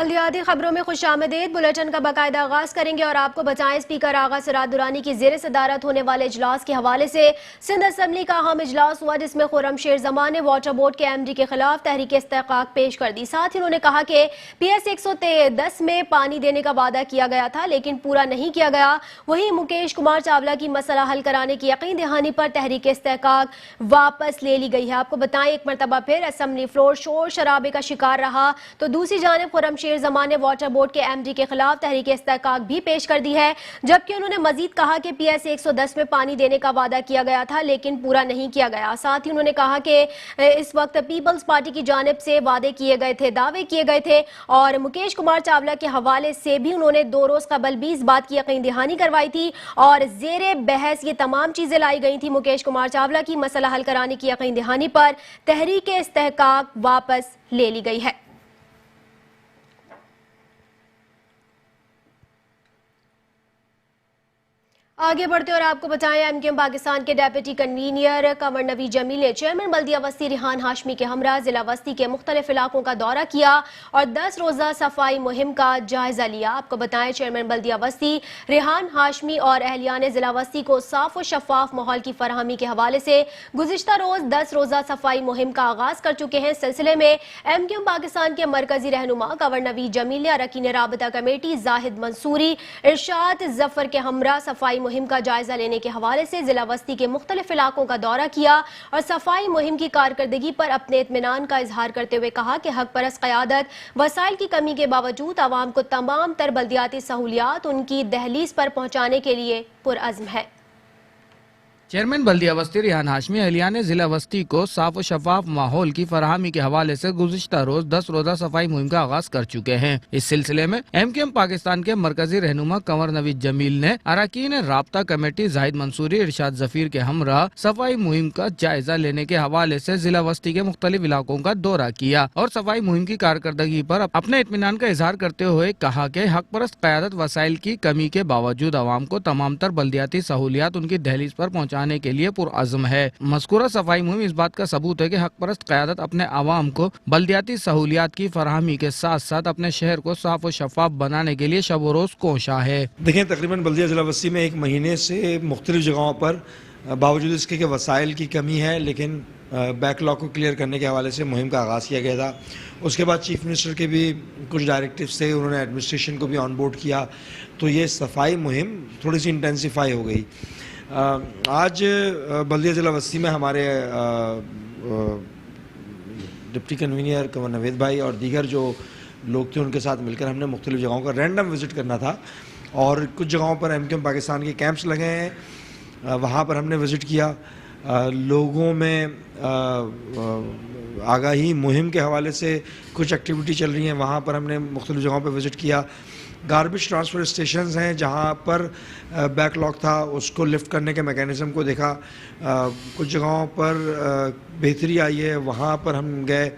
बल्दियाती खबरों में खुशामदीद। बुलेटिन का बाकायदा आगाज करेंगे और आपको बताएं, स्पीकर आगा सिराज दुरानी की ज़ेर सदारत होने वाले इजलास के हवाले से सिंध असम्बली का अहम इजलास हुआ, जिसमें खुर्रमशेर जमान ने वाटर बोर्ड के MD के खिलाफ तहरीक इस्तेहकाक पेश कर दी। साथ ही उन्होंने कहा कि PS 110 में पानी देने का वादा किया गया था लेकिन पूरा नहीं किया गया। वहीं मुकेश कुमार चावला की मसला हल कराने की यकीन दहानी पर तहरीक इस्तेहकाक वापस ले ली गई है। आपको बताएं, एक मरतबा फिर असम्बली फ्लोर शोर शराबे का शिकार रहा तो दूसरी जानिब खुर्रमशेर जमान ने वाटर बोर्ड के MD के खिलाफ तहरीक इस्तेहकाक भी पेश कर दी है, जबकि उन्होंने मजीद कहा कि PS 110 में पानी देने का वादा किया गया था लेकिन पूरा नहीं किया गया। साथ ही उन्होंने कहा कि इस वक्त पीपल्स पार्टी की जानिब से वादे किए गए थे, दावे किए गए थे और मुकेश कुमार चावला के हवाले से भी उन्होंने 2 रोज कबल भी इस बात की यकीन दहानी करवाई थी और जेरे बहस ये तमाम चीजें लाई गई थी। मुकेश कुमार चावला की मसला हल कराने की यकीन दहानी पर तहरीक इस्तेहकाक वापस ले ली गई है। आगे बढ़ते और आपको बताएं, MKM पाकिस्तान के डेप्यूटी कन्वीनर कंवर नवीद जमील ने चेयरमैन बल्दिया वस्ती रेहान हाशमी के हमरा जिला वस्ती के मुख्तलिफ इलाकों का दौरा किया और 10 रोजा सफाई मुहिम का जायजा लिया। आपको बताएं, चेयरमैन बल्दिया वस्ती रेहान हाशमी और अहलियान जिला वस्ती को साफ और शफाफ माहौल की फराहमी के हवाले से गुज़िश्ता रोज 10 रोजा सफाई मुहिम का आगाज कर चुके हैं। सिलसिले में MKM पाकिस्तान के मरकजी रहनुमा कंवर नवीद जमील ने अरकान राबता कमेटी जाहिद मंसूरी, इरशाद जफर के हमरा सफाई मुहिम का जायजा लेने के हवाले से जिला वस्ती के मुख्तलिफ इलाकों का दौरा किया और सफाई मुहिम की कारकर्दगी पर अपने इत्मीनान का इजहार करते हुए कहा कि हक परस्त क़यादत वसाइल की कमी के बावजूद आवाम को तमाम तर बल्दियाती सहूलियात उनकी दहलीज पर पहुंचाने के लिए पुरअज़्म है। चेयरमैन बल्दिया वस्ती रेहान हाशमी अहलियान जिला वस्ती को साफ और शफाफ माहौल की फराहमी के हवाले से गुज़िश्ता रोज 10 रोजा सफाई मुहिम का आगाज कर चुके हैं। इस सिलसिले में MKM पाकिस्तान के मरकजी रहनुमा कंवर नवीद जमील ने अरकान राबता कमेटी जाहिद मंसूरी, इरशाद जफीर के हमरा सफाई मुहिम का जायजा लेने के हवाले से जिला वस्ती के मुख्तलिफ इलाकों का दौरा किया और सफाई मुहिम की कारकर्दगी पर अपने इत्मीनान का इजहार करते हुए कहा कि हक परस्त क़यादत वसाइल की कमी के बावजूद आवाम को तमाम तर बल्दियाती सहूलियात उनकी दहलीज पर पहुँचाने के लिए पुरअज़्म है। मज़कूरा सफाई मुहिम इस बात का सबूत है कि हक परस्त क़यादत अपने आवाम को बल्दियाती सहूलियात की फराहमी के साथ साथ अपने शहर को साफ और शफाफ बनाने के लिए शब रोज कोशा है। देखें, तकरीबन बल्दिया जिला वस्ती में 1 महीने से मुख्तलिफ जगहों पर बावजूद इसके कि वसाइल की कमी है लेकिन बैकलॉग को क्लियर करने के हवाले से मुहिम का आगाज़ किया गया था। उसके बाद चीफ मिनिस्टर के भी कुछ डायरेक्टिव्स थे, उन्होंने एडमिनिस्ट्रेशन को भी ऑन बोर्ड किया तो ये सफाई मुहिम थोड़ी सी इंटेंसिफाई हो गई। आज बल्दिया जिला वस्ती में हमारे डिप्टी कन्वीनर कंवर नवीद भाई और दीगर जो लोग थे उनके साथ मिलकर हमने मुख्तलिफ जगहों का रैंडम विज़िट करना था और कुछ जगहों पर MKM पाकिस्तान के कैंप्स लगे हैं, वहाँ पर हमने विज़िट किया। लोगों में आगाही मुहिम के हवाले से कुछ एक्टिविटी चल रही हैं, वहाँ पर हमने मुख्तलिफ जगहों पर विज़िट किया। गार्बेज ट्रांसफ़र स्टेशंस हैं जहाँ पर बैकलॉग था, उसको लिफ्ट करने के मैकेनिज़्म को देखा। कुछ जगहों पर बेहतरी आई है, वहाँ पर हम गए।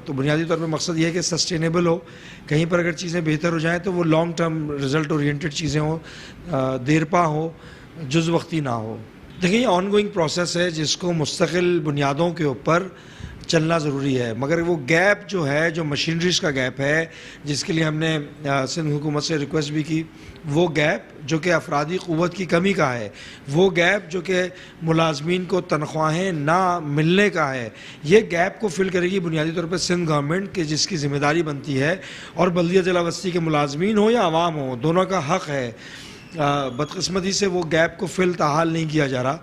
तो बुनियादी तौर पे मकसद ये है कि सस्टेनेबल हो, कहीं पर अगर चीज़ें बेहतर हो जाएं तो वो लॉन्ग टर्म रिज़ल्ट ओरिएंटेड चीज़ें हों, देरपा हो, जुज़ वक्ती ना हो। देखिए, ये ऑनगोइंग प्रोसेस है जिसको मुस्तकिल बुनियादों के ऊपर चलना ज़रूरी है, मगर वो गैप जो है, जो मशीनरीज का गैप है जिसके लिए हमने सिंध हुकूमत से रिक्वेस्ट भी की, वो गैप जो कि अफरादी क़ुव्वत की कमी का है, वो गैप जो कि मुलाजमीन को तनख्वाहें ना मिलने का है, ये गैप को फिल करेगी बुनियादी तौर पर सिंध गवर्नमेंट की, जिसकी ज़िम्मेदारी बनती है। और बल्दिया जिला वस्ती के मुलाजमीन हो या आवाम हो, दोनों का हक़ है। बदकिस्मती से वो गैप को फिल ताहाल नहीं किया जा रहा।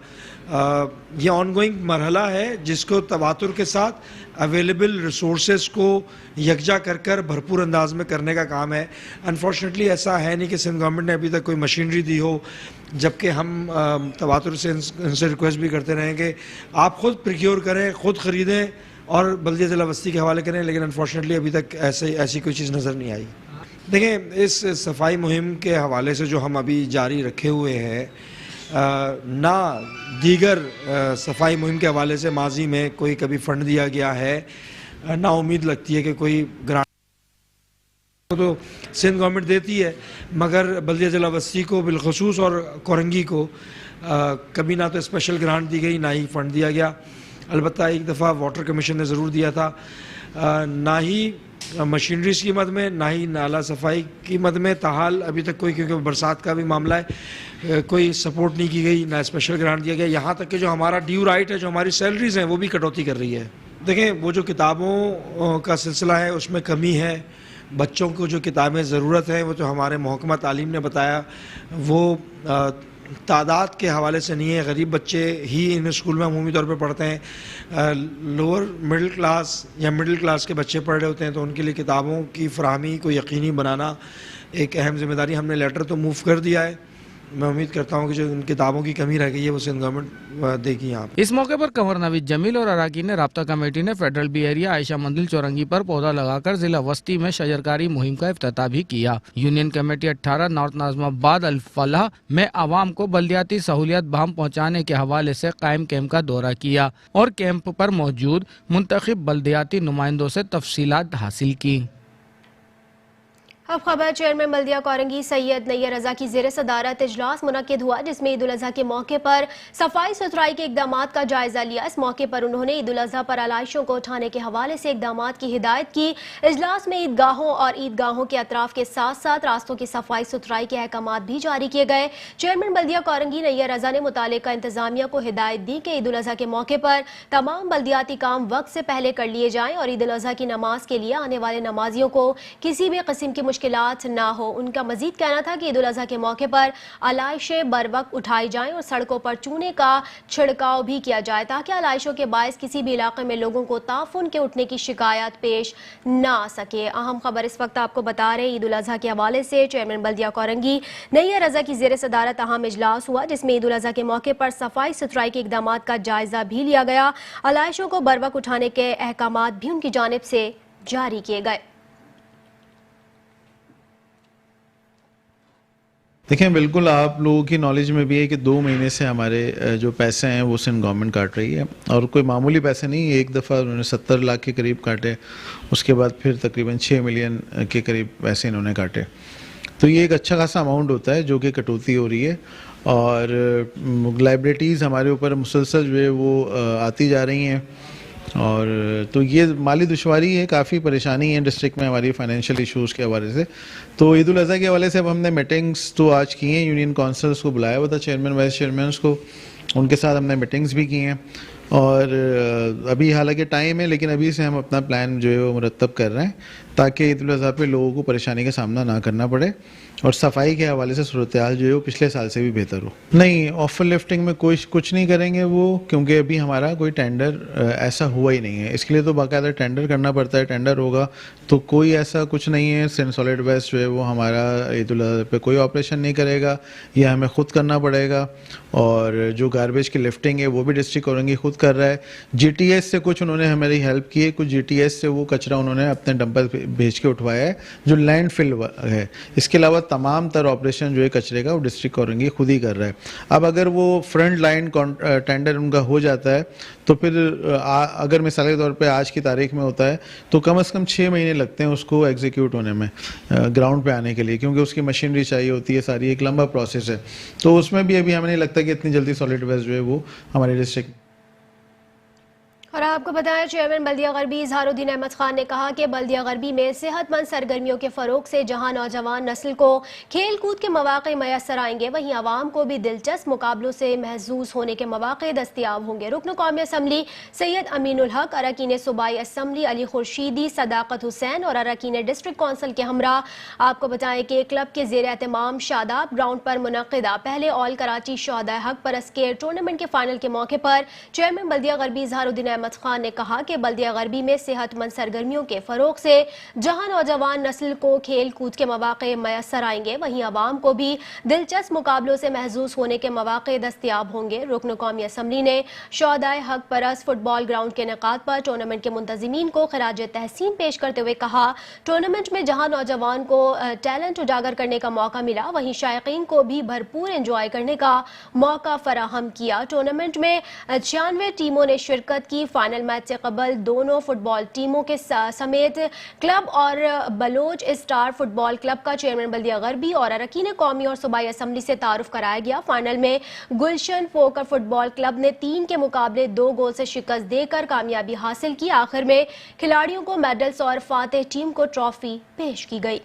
ये ऑनगोइंग मरहला है जिसको तवातुर के साथ अवेलेबल रिसोर्सेज को यकजा कर कर भरपूर अंदाज में करने का काम है। अनफॉर्चुनेटली ऐसा है नहीं कि सिंध गवर्नमेंट ने अभी तक कोई मशीनरी दी हो, जबकि हम तवातुर से इनसे रिक्वेस्ट भी करते रहें कि आप ख़ुद प्रिक्योर करें, ख़ुद ख़रीदें और बल्दिया जिला वस्ती के हवाले करें, लेकिन अनफॉर्चुनेटली अभी तक ऐसी कोई चीज़ नज़र नहीं आई। देखें, इस सफाई मुहिम के हवाले से जो हम अभी जारी रखे हुए हैं, ना दीगर सफाई मुहिम के हवाले से माजी में कोई कभी फ़ंड दिया गया है, ना उम्मीद लगती है कि कोई ग्रांट तो सिंध गवर्नमेंट देती है, मगर बल्दिया जिला वस्ती को बिलखसूस और कोरंगी को कभी ना तो स्पेशल ग्रांट दी गई, ना ही फ़ंड दिया गया। अलबत्ता एक दफ़ा वाटर कमीशन ने ज़रूर दिया था, ना ही मशीनरीज की मद में, ना ही नाला सफाई की मद में। ताहाल अभी तक कोई, क्योंकि बरसात का भी मामला है, कोई सपोर्ट नहीं की गई, ना स्पेशल ग्रांट दिया गया। यहाँ तक कि जो हमारा ड्यू राइट है, जो हमारी सैलरीज हैं, वो भी कटौती कर रही है। देखें, वो जो किताबों का सिलसिला है उसमें कमी है। बच्चों को जो किताबें ज़रूरत है वो तो हमारे महकमा तालीम ने बताया, वो तादाद के हवाले से नहीं है। गरीब बच्चे ही इन स्कूल में अमूमी तौर पर पढ़ते हैं। लोअर मिडिल क्लास या मिडिल क्लास के बच्चे पढ़ रहे होते हैं, तो उनके लिए किताबों की फराहमी को यकीनी बनाना एक अहम जिम्मेदारी। हमने लेटर तो मूव कर दिया है। मैं उम्मीद करता हूँ कि जो इन किताबों की कमी रह गई है वो सिंध गवर्नमेंट देगी। यहाँ इस मौके पर कंवर नवीद जमील और अराकीन राब्ता कमेटी ने फेडरल बी एरिया आयशा मंदिर चौरंगी पर पौधा लगाकर जिला वस्ती में शजरकारी मुहिम का इफ्तिताह भी किया। यूनियन कमेटी 18 नॉर्थ नाजमाबाद अल फलाह में आवाम को बल्दियाती सहूलियत बहम पहुँचाने के हवाले से कायम कैंप का दौरा किया और कैंप पर मौजूद मुंतखब बल्दियाती नुमाइंदों से तफसीलात हासिल की। अब खबर चेयरमैन बल्दिया कोरंगी सैयद नैयर रजा की जेर सदारत इजलास मुनक्किद हुआ, जिसमें ईद उल अजहा के मौके पर सफाई सुथराई के इकदाम का जायजा लिया। इस मौके पर उन्होंने ईद उल अजहा पर आलाइशों को उठाने के हवाले से इकदाम की हिदायत की। इजलास में ईदगाहों और ईदगाहों के अतराफ के साथ साथ रास्तों की सफाई सुथराई के अहकाम भी जारी किए गए। चेयरमैन बल्दिया कोरंगी नैयर रजा ने मुतालिका इंतजामिया को हिदायत दी कि ईद उल अजहा के मौके पर तमाम बल्दियाती काम वक्त से पहले कर लिए जाएं और ईद उल अजहा की नमाज के लिए आने वाले नमाजियों को किसी भी किस्म की मुश्किलात ना हो। उनका मजीद कहना था कि ईद उल अजहा के मौके पर आलाइशें बर वक्त उठाई जाएं और सड़कों पर चूने का छिड़काव भी किया जाए, ताकि आलाइशों के बायस किसी भी इलाके में लोगों को ताफुन के उठने की शिकायत पेश ना आ सके। अहम खबर इस वक्त आपको बता रहे, ईद उल अजहा के हवाले से चेयरमैन बल्दिया कोरंगी नैयर रजा की जेर सदारत अहम इजलास हुआ, जिसमें ईद उल अजहा के मौके पर सफाई सुथराई के इकदाम का जायजा भी लिया गया। आलाइशों को बर वक्त उठाने के अहकाम भी उनकी जानिब से जारी किए गए। देखें, बिल्कुल आप लोगों की नॉलेज में भी है कि 2 महीने से हमारे जो पैसे हैं वो सिंध गवर्नमेंट काट रही है, और कोई मामूली पैसे नहीं। एक दफ़ा उन्होंने 70 लाख के करीब काटे, उसके बाद फिर तकरीबन 6 मिलियन के करीब पैसे इन्होंने काटे। तो ये एक अच्छा खासा अमाउंट होता है जो कि कटौती हो रही है, और लाइबिलिटीज़ हमारे ऊपर मुसलसल जो है वो आती जा रही हैं, और तो ये माली दुश्वारी है, काफ़ी परेशानी है डिस्ट्रिक्ट में हमारी फाइनेंशियल इश्यूज़ के हवाले से। तो ईद उल अज़हा के हवाले से अब हमने मीटिंग्स तो आज की हैं, यूनियन काउंसिल्स को बुलाया हुआ था, चेयरमैन वाइस चेयरमैन को, उनके साथ हमने मीटिंग्स भी की हैं। और अभी हालांकि टाइम है, लेकिन अभी से हम अपना प्लान जो है वो मुरतब कर रहे हैं, ताकि ईद उल अज़हा पे लोगों को परेशानी का सामना ना करना पड़े, और सफाई के हवाले से सूरत हाल जो है वो पिछले साल से भी बेहतर हो। नहीं, ऑफर लिफ्टिंग में कुछ नहीं करेंगे वो, क्योंकि अभी हमारा कोई टेंडर ऐसा हुआ ही नहीं है। इसके लिए तो बाकायदा टेंडर करना पड़ता है, टेंडर होगा तो कोई ऐसा कुछ नहीं है। सिंध सॉलिड वेस्ट जो है वो हमारा ईद उल अज़हा पे कोई ऑपरेशन नहीं करेगा, यह हमें खुद करना पड़ेगा। और जो गार्बेज की लिफ्टिंग है वो भी डिस्ट्रिक्ट कोरंगी खुद कर रहा है। GTS से कुछ उन्होंने हमारी हेल्प की है, कुछ GTS से वो कचरा उन्होंने अपने डंपर भेज के उठवाया है जो लैंड फिल है। इसके अलावा तमाम तर ऑपरेशन जो है कचरे का वो डिस्ट्रिक्ट कोरंगी खुद ही कर रहा है। अब अगर वो फ्रंट लाइन टेंडर उनका हो जाता है तो फिर अगर मिसाल के तौर पे आज की तारीख में होता है तो कम से कम 6 महीने लगते हैं उसको एग्जीक्यूट होने में, ग्राउंड पे आने के लिए, क्योंकि उसकी मशीनरी चाहिए होती है, सारी एक लंबा प्रोसेस है। तो उसमें भी अभी हमें नहीं लगता कि इतनी जल्दी सॉलिड वेस्ट जो है वो हमारे डिस्ट्रिक्ट। और आपको बताएं, चेयरमैन बल्दिया गरबी इजहारुद्दीन अहमद खान ने कहा कि बल्दिया गरबी में सेहतमंद सरगर्मियों के फ़रोग से जहां नौजवान नस्ल को खेल कूद के मौक़े मैसर आएंगे, वहीं आवाम को भी दिलचस्प मुकाबलों से महसूस होने के मौक़े दस्तियाब होंगे। रुकन कौमी असम्बली सैयद अमीनुल हक, अरकान सूबाई असम्बली अली खुर्शीदी, सदाकत हुसैन और अरकान डिस्ट्रिक्ट कौंसिल के हमरा आपको बताएं कि क्लब के ज़ेर एहतमाम शादाब ग्राउंड पर मुनक़िदा पहले ऑल कराची शोहदाए हक पर स्केट टूर्नामेंट के फाइनल के मौके पर चेयरमैन बल्दिया गरबी इजहारुद्दीन अहमद खान ने कहा कि बल्दिया गरबी में सेहतमंद सरगर्मियों के फरोग से जहां नौजवान नस्ल को खेल कूद के मौक़े मैसर आएंगे, वहीं आवाम को भी दिलचस्प मुकाबलों से महसूस होने के मौक़े दस्तियाब होंगे। रुकन कौमी असम्बली ने शोहदाए हक परस फुटबॉल ग्राउंड के निकात पर टूर्नामेंट के मुंतज़मीन को खराज तहसीन पेश करते हुए कहा, टूर्नामेंट में जहां नौजवान को टैलेंट उजागर करने का मौका मिला, वहीं शायकीन को भी भरपूर एंजॉय करने का मौका फराहम किया। टूर्नामेंट में 96 टीमों ने शिरकत की। फाइनल मैच से कबल दोनों फुटबॉल टीमों के समेत क्लब और बलोच स्टार फुटबॉल क्लब का चेयरमैन बल्दिया गरबी और अरकीन कौमी और सूबाई असम्बली से तारुफ कराया गया। फाइनल में गुलशन फोकर फुटबॉल क्लब ने 3 के मुकाबले 2 गोल से शिकस्त देकर कामयाबी हासिल की। आखिर में खिलाड़ियों को मेडल्स और फातेह टीम को ट्रॉफी पेश की गई।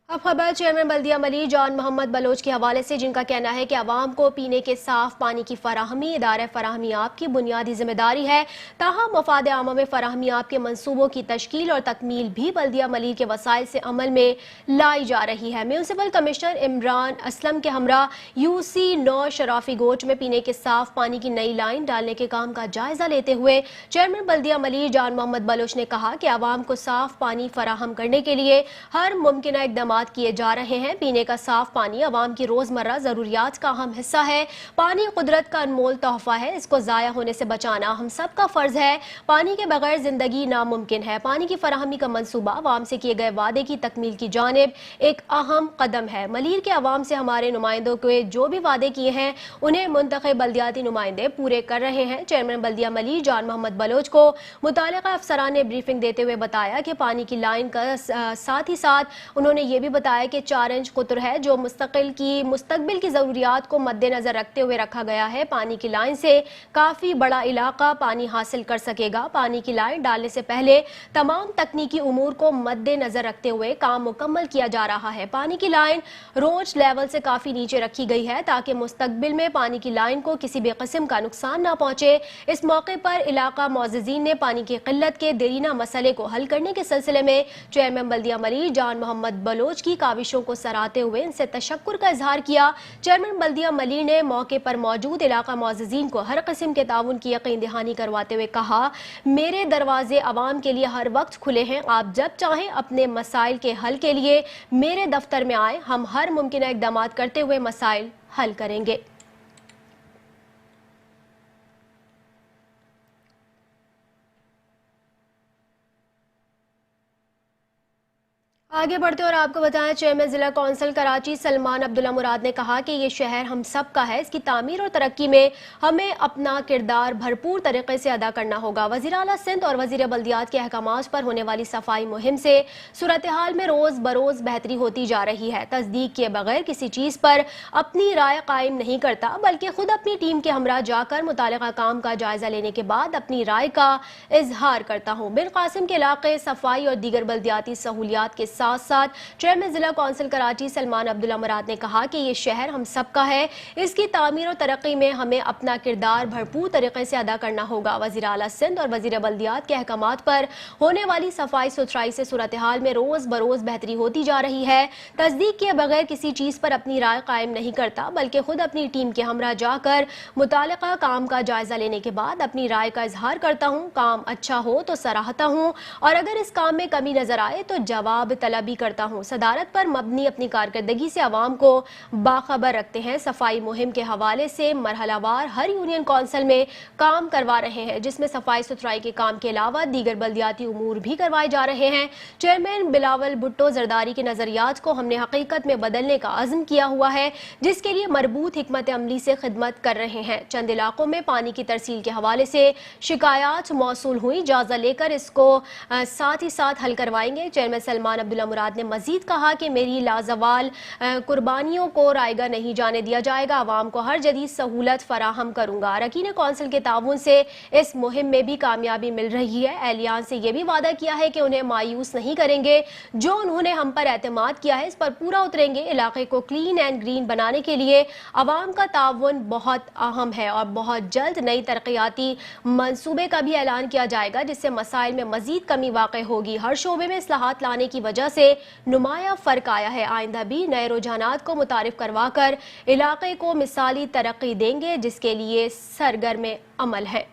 अब खबर चेयरमैन बल्दिया मली जॉन मोहम्मद बलोच के हवाले से, जिनका कहना है कि आवाम को पीने के साफ पानी की फराहमी इदारा फराहमी आपकी बुनियादी जिम्मेदारी है। ताहम मफाद आमा में फराहमी आपके मनसूबों की तश्कील और तकमील भी बल्दिया मली के वसाइल से अमल में लाई जा रही है। म्यूनसिपल कमिश्नर इमरान असलम के हमरा UC 9 शराफी गोट में पीने के साफ पानी की नई लाइन डालने के काम का जायजा लेते हुए चेयरमैन बल्दिया मली जॉन मोहम्मद बलोच ने कहा कि आवाम को साफ पानी फराहम करने के लिए हर मुमकिन इकदाम किए जा रहे हैं। पीने का साफ पानी आवाम की रोजमर्रा जरूरियात का अहम हिस्सा है। पानी कुदरत का अनमोल तोहफा है, इसको जाया होने से बचाना हम सब का फर्ज है। पानी के बगैर जिंदगी नामुमकिन है। पानी की फराहमी का मंसूबा आवाम से किए गए वादे की तकमील की जानिब एक अहम कदम है। मलीर के आवाम से हमारे नुमाइंदों के जो भी वादे किए हैं उन्हें मुंतखब बल्दियाती नुमाइंदे पूरे कर रहे हैं। चेयरमैन बल्दिया मली जॉन मोहम्मद बलोच को मुतालिका अफसरान ने ब्रीफिंग देते हुए बताया कि पानी की लाइन का साथ ही साथ उन्होंने ये भी बताया कि 4 इंच कुतर है जो मुस्तकबिल की जरूरियात को मद्देनजर रखते हुए रखा गया है। पानी की लाइन से काफी बड़ा इलाका पानी हासिल कर सकेगा। पानी की लाइन डालने से पहले तमाम तकनीकी उमूर को मद्देनजर रखते हुए काम मुकम्मल किया जा रहा है। पानी की लाइन रोज लेवल से काफी नीचे रखी गई है ताकि मुस्तकबिल में पानी की लाइन को किसी भी किस्म का नुकसान न पहुंचे। इस मौके पर इलाका मोअज़्ज़िज़ीन ने पानी की किल्लत के देरीना मसले को हल करने के सिलसिले में चेयरमैन बल्दिया मली जॉन मोहम्मद बलोच की काविशों को सराहते हुए इनसे तशक्कुर का इजहार किया। चेयरमैन बल्दिया मली ने मौके पर मौजूद इलाका मोअज़्ज़िज़ीन को हर किस्म के ताउन की यकीन दहानी करवाते हुए कहा, मेरे दरवाजे आवाम के लिए हर वक्त खुले हैं। आप जब चाहें अपने मसाइल के हल के लिए मेरे दफ्तर में आए। हम हर मुमकिन इकदाम करते हुए मसाइल हल करेंगे। आगे बढ़ते और आपको बताएं, चेयरमैन जिला कौंसिल कराची सलमान अब्दुल्ला मुराद ने कहा कि ये शहर हम सब का है। इसकी तामीर और तरक्की में हमें अपना किरदार भरपूर तरीके से अदा करना होगा। वज़ीर आला सिंध और वज़ीर बल्दियात के अहकामात पर होने वाली सफाई मुहिम से सूरत हाल में रोज़ बरोज़ बेहतरी होती जा रही है। तस्दीक किए बगैर किसी चीज़ पर अपनी राय कायम नहीं करता, बल्कि खुद अपनी टीम के हमरा जाकर मुतालिका काम का जायजा लेने के बाद अपनी राय का इजहार करता हूँ। बिन कासिम के इलाके सफाई और दीगर बल्दियाती सहूलियात के साथ साथ चेयरमैन जिला कौंसिल कराची सलमान अब्दुल्ला मुराद ने कहा कि ये शहर हम सब का है। इसकी तामीर और तरक्की में हमें अपना किरदार भरपूर तरीके से अदा करना होगा। वज़ीर आला सिंध और वज़ीर बल्दियात के अहकामात पर होने वाली सफाई सुथराई से सूरत हाल में रोज़ बरोज़ बेहतरी होती जा रही है। तस्दीक किए बगैर किसी चीज़ पर अपनी राय कायम नहीं करता, बल्कि खुद अपनी टीम के हमरा जाकर मुतालिका काम का जायजा लेने के बाद अपनी राय का इजहार करता हूँ। काम अच्छा हो तो सराहता हूँ और अगर इस काम में कमी नजर आए तो जवाब तलब करता हूं। सदारत पर मबनी अपनी कारकर्दगी से आवाम को बाखबर रखते हैं। सफाई मुहिम के हवाले से मरहलावार हर यूनियन कौंसिल में काम करवा रहे हैं, जिसमें सफाई सुथराई के काम के अलावा दीगर बल्दियाती उमूर भी करवाए जा रहे हैं। चेयरमैन बिलावल भुट्टो जरदारी के नजरियात को हमने हकीकत में बदलने का अज़्म किया हुआ है, जिसके लिए मरबूत हिकमत अमली से खिदमत कर रहे हैं। चंद इलाकों में पानी की तरसील के हवाले से शिकायत मौसूल हुई, जायजा लेकर इसको साथ ही साथ हल करवाएंगे। चेयरमैन सलमान अब्दुल्ला मुराद ने मजीद कहा कि मेरी लाजवाल कुर्बानियों को रायगा नहीं जाने दिया जाएगा। आवाम को हर जदीद सहूलत फराहम करूंगा। अरकीन कौंसिल के ताउन से इस मुहिम में भी कामयाबी मिल रही है। एहलियान से यह भी वादा किया है कि उन्हें मायूस नहीं करेंगे। जो उन्होंने हम पर एतमाद किया है इस पर पूरा उतरेंगे। इलाके को क्लीन एंड ग्रीन बनाने के लिए आवाम का ताउन बहुत अहम है और बहुत जल्द नई तरक्याती मंसूबे का भी ऐलान किया जाएगा, जिससे मसाइल में मजीद कमी वाक़ई होगी। हर शोबे में इस्लाहात लाने की वजह से नुमाया फर्क आया है। आइंदा भी नए रुझानात को मुतारिफ करवा कर इलाके को मिसाली तरक्की देंगे, जिसके लिए सरगर्म अमल है।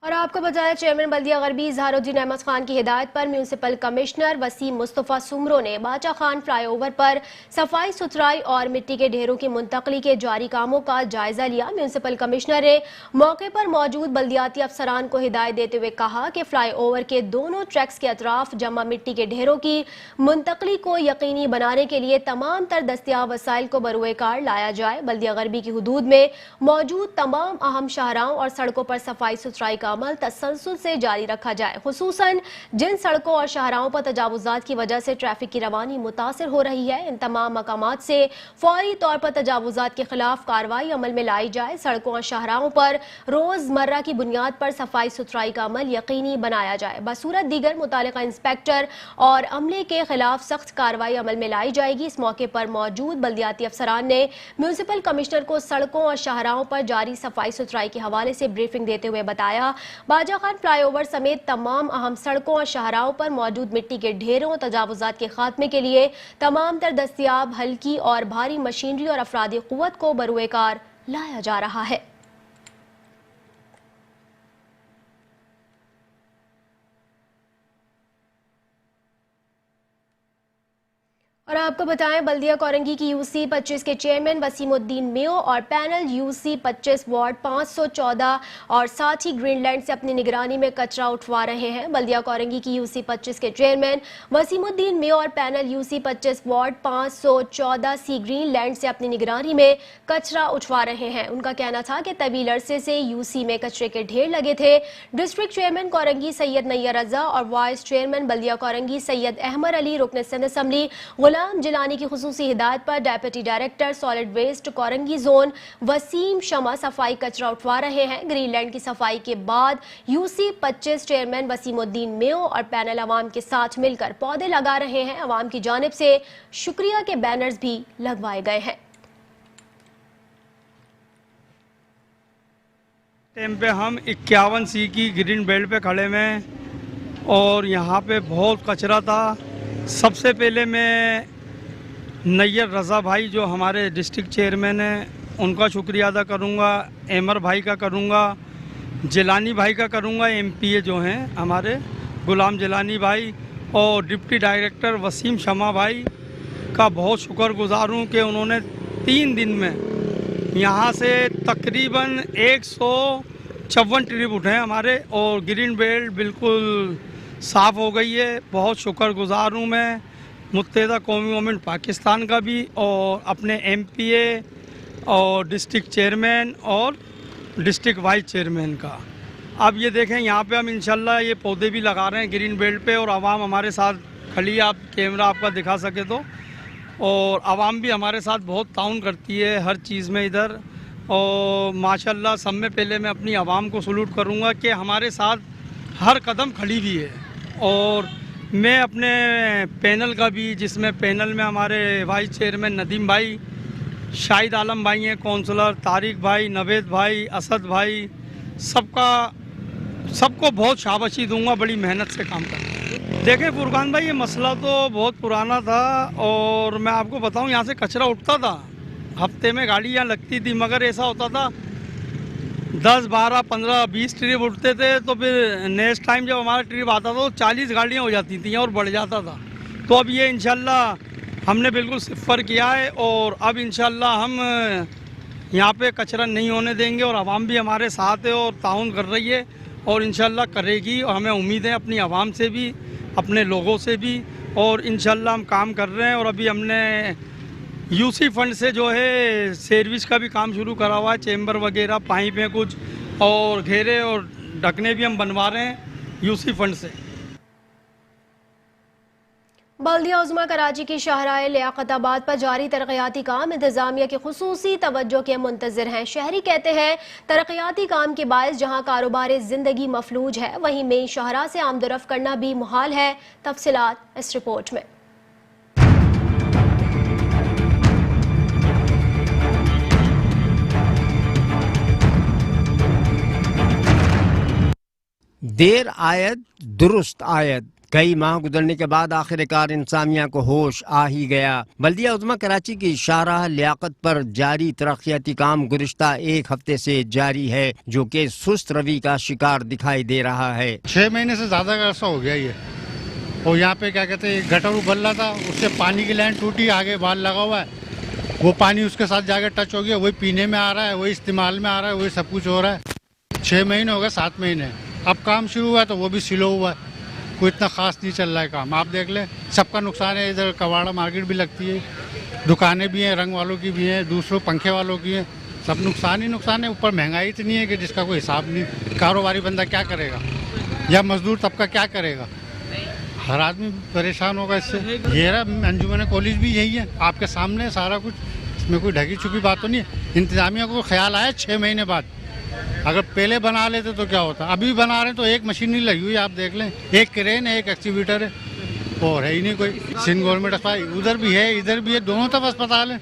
और आपको बताया चेयरमैन बल्दिया गरबी इजहारुद्दीन अहमद खान की हिदायत पर म्यूनिसिपल कमिश्नर वसीम मुस्तफ़ा सुमरो ने बाचा खान फ्लाईओवर पर सफाई सुथराई और मिट्टी के ढेरों की मुंतकली के जारी कामों का जायजा लिया। म्यूनिसिपल कमिश्नर ने मौके पर मौजूद बल्दियाती अफसरान को हिदायत देते हुए कहा कि फ्लाईओवर के दोनों ट्रैक्स के अतराफ जमा मिट्टी के ढेरों की मुंतकली को यकीनी बनाने के लिए तमाम तर दस्तियाब वसाइल को बरूए कार लाया जाए। बल्दिया गरबी की हुदूद में मौजूद तमाम अहम शाहराहों और सड़कों पर सफाई सुथराई का अमल तसलसल से जारी रखा जाए। खुसूसन जिन सड़कों और शाहराहों पर तजावुजात की वजह से ट्रैफिक की रवानी मुतासर हो रही है, इन तमाम मकामात से फौरी तौर पर तजावुजात के खिलाफ कार्रवाई अमल में लाई जाए। सड़कों और शाहराहों पर रोजमर्रा की बुनियाद पर सफाई सुथराई का अमल यकीनी बनाया जाए। बसूरत दीगर मुतालिका इंस्पेक्टर और अमले के खिलाफ सख्त कार्रवाई अमल में लाई जाएगी। इस मौके पर मौजूद बल्दियाती अफसरान ने म्यूनिसिपल कमिश्नर को सड़कों और शाहराहों पर जारी सफाई सुथराई के हवाले से ब्रीफिंग देते हुए बताया, बाजा खान फ्लाईओवर समेत तमाम अहम सड़कों और शाहराहों पर मौजूद मिट्टी के ढेरों तजावुजात के खात्मे के लिए तमाम तर दस्तियाब हल्की और भारी मशीनरी और अफरादी कुव्वत को बरूए कार लाया जा रहा है। और आपको बताएं, बल्दिया कोरंगी की यूसी 25 के चेयरमैन वसीमुद्दीन मेयो और पैनल यूसी 25 वार्ड 514 और साथ ही ग्रीनलैंड से अपनी निगरानी में कचरा उठवा रहे हैं। बल्दिया कोरंगी की यूसी 25 के चेयरमैन वसीमुद्दीन मेयो और पैनल यूसी 25 वार्ड 514 सी ग्रीनलैंड से अपनी निगरानी में कचरा उठवा रहे हैं। उनका कहना था कि तवील अरसे से यूसी में कचरे के ढेर लगे थे। डिस्ट्रिक्ट चेयरमैन कोरंगी सैयद नैयर रजा और वाइस चेयरमैन बल्दिया कोरंगी सैयद अहमद अली रुकन सिंध असम्बली गुलाम जिलानी की खुसूसी हिदायत पर deputy director solid waste Korangi zone Waseem Shama सफाई कचरा उठवा रहे हैं। ग्रीनलैंड की सफाई के बाद यूसी 25 चेयरमैन वसीमुद्दीन मेयो और पैनल अवाम के साथ मिलकर पौधे लगा रहे हैं। अवाम की जानिब से शुक्रिया के बैनर्स भी लगवाए गए हैं। टाइम पे हम 51 सी की ग्रीन बेल्ट पे खड़े हुए हैं और यहाँ पे बहुत कचरा था। सबसे पहले मैं नैयर रज़ा भाई जो हमारे डिस्ट्रिक्ट चेयरमैन हैं उनका शुक्रिया अदा करूँगा, एमर भाई का करूँगा, जिलानी भाई का करूँगा, एमपीए जो हैं हमारे गुलाम जिलानी भाई और डिप्टी डायरेक्टर वसीम शमा भाई का बहुत शुक्रगुजार हूँ कि उन्होंने 3 दिन में यहाँ से तकरीबन 154 ट्रिप उठाए हमारे और ग्रीन बेल्ट बिल्कुल साफ़ हो गई है। बहुत शुक्रगुजार हूँ मैं मुत्तहिदा कौमी गवर्नमेंट पाकिस्तान का भी और अपने एमपीए और डिस्ट्रिक्ट चेयरमैन और डिस्ट्रिक्ट वाइस चेयरमैन का। अब ये देखें यहाँ पे हम इंशाल्लाह ये पौधे भी लगा रहे हैं ग्रीन बेल्ट पे और आवाम हमारे साथ खड़ी है। आप कैमरा आपका दिखा सके तो, और आवाम भी हमारे साथ बहुत ताउन करती है हर चीज़ में इधर। और माशाल्लाह सब में पहले मैं अपनी आवाम को सलूट करूँगा कि हमारे साथ हर कदम खड़ी भी है। और मैं अपने पैनल का भी, जिसमें पैनल में हमारे वाइस चेयरमैन नदीम भाई, शाहिद आलम भाई हैं, काउंसलर तारिक भाई, नवेद भाई, असद भाई, सबको बहुत शाबाशी दूंगा, बड़ी मेहनत से काम करते। देखें फुरकान भाई, ये मसला तो बहुत पुराना था और मैं आपको बताऊं यहाँ से कचरा उठता था, हफ्ते में गाड़ी यहाँ लगती थी, मगर ऐसा होता था 10, 12, 15, 20 ट्रिप उठते थे तो फिर नेक्स्ट टाइम जब हमारा ट्रिप आता था तो 40 गाड़ियाँ हो जाती थी और बढ़ जाता था। तो अब ये इंशाल्लाह हमने बिल्कुल सिफर किया है और अब इंशाल्लाह हम यहाँ पे कचरा नहीं होने देंगे और आवाम भी हमारे साथ है और ताउन कर रही है और इंशाल्लाह करेगी। और हमें उम्मीद है अपनी आवाम से भी, अपने लोगों से भी, और इंशाल्लाह हम काम कर रहे हैं। और अभी हमने यूसी फंड से जो है सर्विस का भी काम शुरू करा हुआ है, चेंबर वगैरह, पाइप हैं कुछ, और घेरे और ढकने भी हम बनवा रहे हैं यूसी फंड से। बल्दिया उज़्मा कराची की शाहराह लियाकताबाद पर जारी तरक्याती काम इंतजामिया की खुसूसी तवज्जो के मुंतज़िर हैं। शहरी कहते हैं तरक्याती काम के बायस जहाँ कारोबार ज़िंदगी मफलूज है, वहीं मेन शाहराह से आमदोरफ्त करना भी मुहाल है। तफसीलात इस रिपोर्ट में। देर आयद दुरुस्त आयद कई माह गुजरने के बाद आखिरकार इंतजामिया को होश आ ही गया। बल्दिया उज़्मा कराची की शाहराह लियाकत पर जारी तरक्याती काम गुज़िश्ता एक हफ्ते से जारी है, जो कि सुस्त रवि का शिकार दिखाई दे रहा है। 6 महीने से ज्यादा का अर्सा हो गया ये। और यहाँ पे क्या कहते हैं, गटर उबल रहा था, उससे पानी की लाइन टूटी, आगे बाल लगा हुआ है, वो पानी उसके साथ जाके टच हो गया, वही पीने में आ रहा है, वही इस्तेमाल में आ रहा है, वही सब कुछ हो रहा है। 6 महीने हो गए, 7 महीने अब काम शुरू हुआ है तो वो भी स्लो हुआ है, कोई इतना खास नहीं चल रहा है काम। आप देख लें, सबका नुकसान है। इधर कवाड़ा मार्केट भी लगती है, दुकानें भी हैं, रंग वालों की भी हैं, दूसरों पंखे वालों की हैं, सब नुकसान ही नुकसान है। ऊपर महंगाई इतनी है कि जिसका कोई हिसाब नहीं। कारोबारी बंदा क्या करेगा या मजदूर तबका क्या करेगा? हर आदमी परेशान होगा इससे। ये रहा अंजुमन कॉलेज भी यही है, आपके सामने सारा कुछ, इसमें कोई ढकी छुपी बात तो नहीं है। इंतजामिया को ख्याल आया 6 महीने बाद, अगर पहले बना लेते तो क्या होता। अभी बना रहे हैं तो एक मशीन नहीं लगी हुई, आप देख लें, एक क्रेन है, एक एक्सीवेटर है, और है ही नहीं कोई। सिंध गवर्नमेंट अस्पताल उधर भी है, इधर भी है, दोनों तरफ अस्पताल है।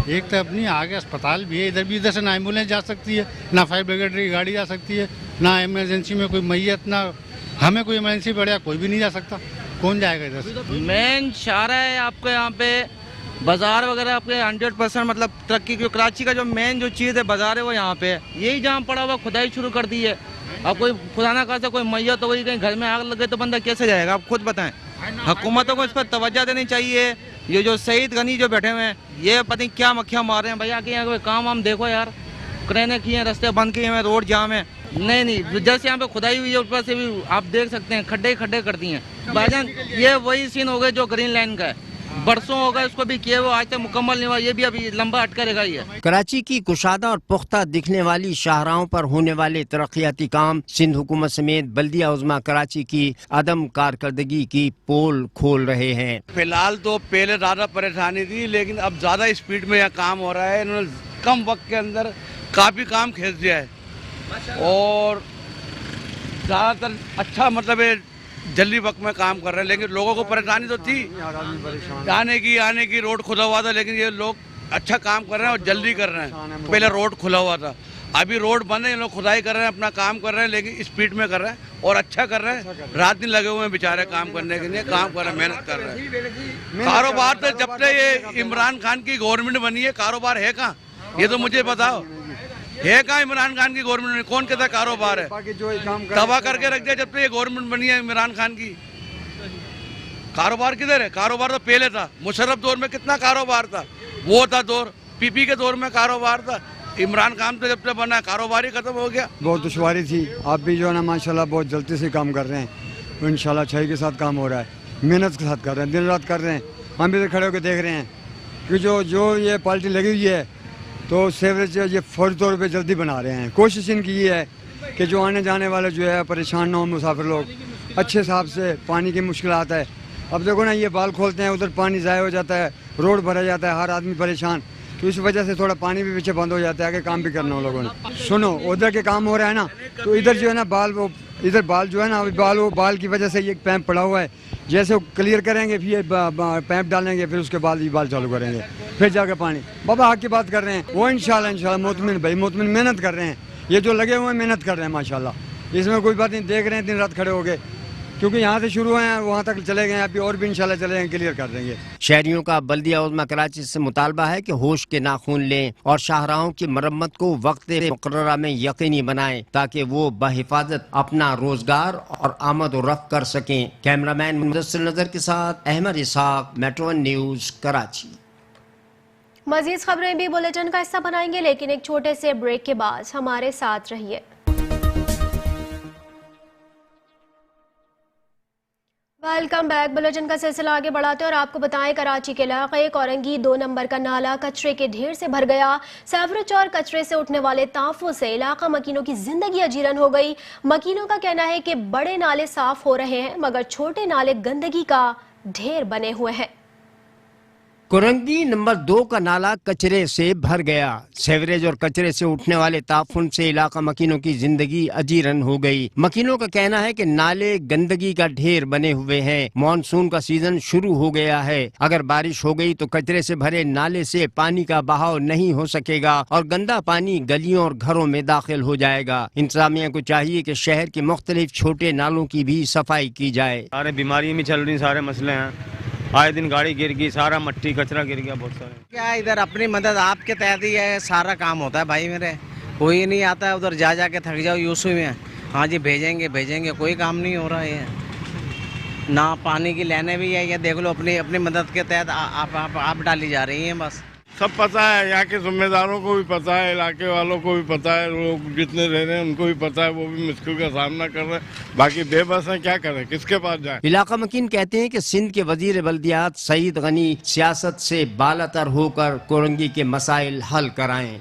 एक तरफ नहीं, आगे अस्पताल भी है, इधर भी, इधर से ना एम्बुलेंस जा सकती है, ना फायर ब्रिगेड की गाड़ी जा सकती है, ना इमरजेंसी में कोई मैयत, ना हमें कोई इमरजेंसी पड़े, कोई भी नहीं जा सकता। कौन जाएगा इधर से? मेन शाहरा है आपके यहाँ पे, बाजार वगैरह आपके 100% मतलब तरक्की की। कराची का जो मेन जो चीज़ है बाजार है वो यहाँ पे है, यही जहाँ पड़ा हुआ खुदाई शुरू कर दी है। अब कोई खुदा ना खासा कोई मैयत तो वही कहीं घर में आग लगे तो बंदा कैसे जाएगा, आप खुद बताएं। हुकूमतों को इस पर तवज्जो देनी चाहिए। ये जो सईद गनी जो बैठे हुए हैं, ये पता नहीं क्या मक्खियाँ मार रहे हैं भैया कि यहाँ काम हम देखो यार, क्रेनें की हैं, रास्ते बंद किए हैं, रोड जाम है। नहीं जैसे यहाँ पे खुदाई हुई है ऊपर से भी आप देख सकते हैं, खड्डे खड्डे कर दिए हैं भाईजान। ये वही सीन हो गए जो ग्रीन लाइन का है, बरसों हो गए उसको भी किए, वो आज तक मुकम्मल नहीं हुआ, ये भी अभी लंबा अटका रहेगा। ये कराची की कुशादा और पुख्ता दिखने वाली शाहराहों पर होने वाले तरक्याती काम सिंध हुकूमत समेत बल्दिया उज़्मा कराची की अदम कारकर्दगी की पोल खोल रहे हैं। फिलहाल तो पहले ज़्यादा परेशानी थी, लेकिन अब ज़्यादा स्पीड में यह काम हो रहा है। इन्होंने कम वक्त के अंदर काफ़ी काम खींच दिया है और ज़्यादातर अच्छा मतलब जल्दी वक्त में काम कर रहे हैं। लेकिन लोगों को परेशानी तो थी आने की, रोड खुला हुआ था, लेकिन ये लोग अच्छा काम कर रहे हैं और जल्दी कर रहे हैं। पहले रोड खुला हुआ था, अभी रोड बंद है, ये लोग खुदाई कर रहे हैं, अपना काम कर रहे हैं, लेकिन स्पीड में कर रहे हैं और अच्छा कर रहे हैं। रात दिन लगे हुए हैं बेचारे काम करने के लिए, काम कर रहे हैं, मेहनत कर रहे हैं। कारोबार तो जब से ये इमरान खान की गवर्नमेंट बनी है, कारोबार है कहाँ, ये तो मुझे बताओ, है कहाँ इमरान खान की गवर्नमेंट में? कौन कहता कारोबार है? तबाह करके रख दिया जब से ये गवर्नमेंट बनी है इमरान खान की। कारोबार किधर है? कारोबार तो पहले था, मुशर्रफ दौर में कितना कारोबार था, वो था दौर, पीपी के दौर में कारोबार था। इमरान खान तो जब से बना कारोबार ही खत्म हो गया। बहुत दुश्वारी थी, आप भी जो है ना माशाल्लाह बहुत जल्दी से काम कर रहे हैं। इंशाल्लाह अच्छाई के साथ काम हो रहा है, मेहनत के साथ कर रहे हैं, दिन रात कर रहे हैं। हम भी खड़े होकर देख रहे हैं कि जो ये पार्टी लगी हुई है तो सेवरेज ये फौरी तौर पे जल्दी बना रहे हैं। कोशिश इनकी ये है कि जो आने जाने वाले जो है परेशान ना हो मुसाफिर लोग, अच्छे हिसाब से। पानी की मुश्किल आता है, अब देखो ना ये बाल खोलते हैं, उधर पानी ज़ाया हो जाता है, रोड भरा जाता है, हर आदमी परेशान, तो इस वजह से थोड़ा पानी भी पीछे बंद हो जाता है। आगे काम भी करना हो लोगों ने। सुनो, उधर के काम हो रहा है ना, तो इधर जो है ना इधर बाल जो है ना, बाल की वजह से ये पैंप पड़ा हुआ है, जैसे वो क्लियर करेंगे फिर पैंप डालेंगे, फिर उसके बाद ये बाल चालू करेंगे, फिर जाकर पानी। बाबा हक की बात कर रहे हैं वो, इंशाल्लाह मोतमिन भाई, मोतमिन मेहनत कर रहे हैं, ये जो लगे हुए हैं मेहनत कर रहे हैं माशाल्लाह, इसमें कोई बात नहीं। देख रहे हैं दिन रात खड़े हो गए, क्योंकि यहाँ से शुरू हैं वहाँ तक चले गए, अभी और भी इंशाल्लाह चलेंगे, क्लियर कर देंगे। शहरियों का बल्दिया उज़्मा कराची से मुतालबा है कि होश के नाखून लें और शाहराहों की मरम्मत को वक्त मुकर्ररा में यकीनी बनाएं, ताकि वो बहिफाजत अपना रोजगार और आमद और रफ्त कर सकें। कैमरामैन मुदस्सिर नजर के साथ अहमद इसहाक, मेट्रो न्यूज कराची। मजीद खबरें भी बुलेटिन का हिस्सा बनाएंगे, लेकिन एक छोटे से ब्रेक के बाद हमारे साथ रहिए। Welcome back. बुलेटिन का सिलसिला आगे बढ़ाते हैं और आपको बताएं, कराची के इलाके कोरंगी 2 नंबर का नाला कचरे के ढेर से भर गया। सैवरेज और कचरे से उठने वाले तांफों से इलाका मकीनों की जिंदगी अजीरन हो गई। मकीनों का कहना है कि बड़े नाले साफ हो रहे हैं, मगर छोटे नाले गंदगी का ढेर बने हुए हैं। कोरंगी नंबर 2 का नाला कचरे से भर गया। सेवरेज और कचरे से उठने वाले ताफुन से इलाका मकीनों की जिंदगी अजीरन हो गई। मकीनों का कहना है कि नाले गंदगी का ढेर बने हुए हैं। मॉनसून का सीजन शुरू हो गया है। अगर बारिश हो गई तो कचरे से भरे नाले से पानी का बहाव नहीं हो सकेगा और गंदा पानी गलियों और घरों में दाखिल हो जाएगा। इंतजामिया को चाहिए कि शहर के मुख्तलिफ छोटे नालों की भी सफाई की जाए। सारे बीमारी में चल रही, सारे मसले हैं। आए दिन गाड़ी गिर गई, सारा मट्टी कचरा गिर गया, बहुत सारे। क्या इधर अपनी मदद आपके तहत ही है, सारा काम होता है भाई मेरे। कोई नहीं आता है उधर जा के थक जाओ यूसुफ में, हाँ जी भेजेंगे भेजेंगे, कोई काम नहीं हो रहा है। ना पानी की लेने भी है, ये देख लो अपनी अपनी मदद के तहत आप डाली जा रही हैं बस। सब पता है, यहाँ के जिम्मेदारों को भी पता है, इलाके वालों को भी पता है, लोग जितने रह रहे हैं उनको भी पता है, वो भी मुश्किल का सामना कर रहे हैं। बाकी बेबस है, क्या करें, किसके पास जाए। इलाका मकीन कहते हैं कि सिंध के वजीर बल्दियात सईद गनी सियासत से बालातर होकर कोरंगी के मसाइल हल कराएं।